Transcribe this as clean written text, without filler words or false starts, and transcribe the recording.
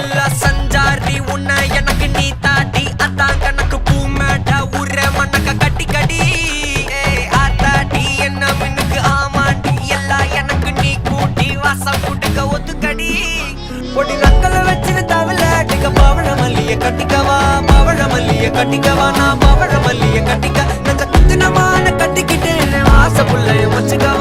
புள்ள சஞ்சாரி உன்னை எனக்கு நீ தாட்டி அதான் கணக்கு பூ மேட்ட ஊர மண்ணக்க கட்டி கடி ஆத்தாட்டி என்ன மின்னுக்கு ஆமாட்டி எல்லாம் எனக்கு நீ கூட்டி வாசம் கூட்டுக்க ஒத்துக்கடி பொடி நக்கலை வச்சிரு தவில அடிக்க பவழ மல்லிய கட்டிக்கவா பவழ மல்லிய கட்டிக்கவா நான் பவழ மல்லிய கட்டிக்க நெஞ்ச குத்துனமான கட்டிக்கிட்டு ஆசை புள்ளைய வச்சுக்கவா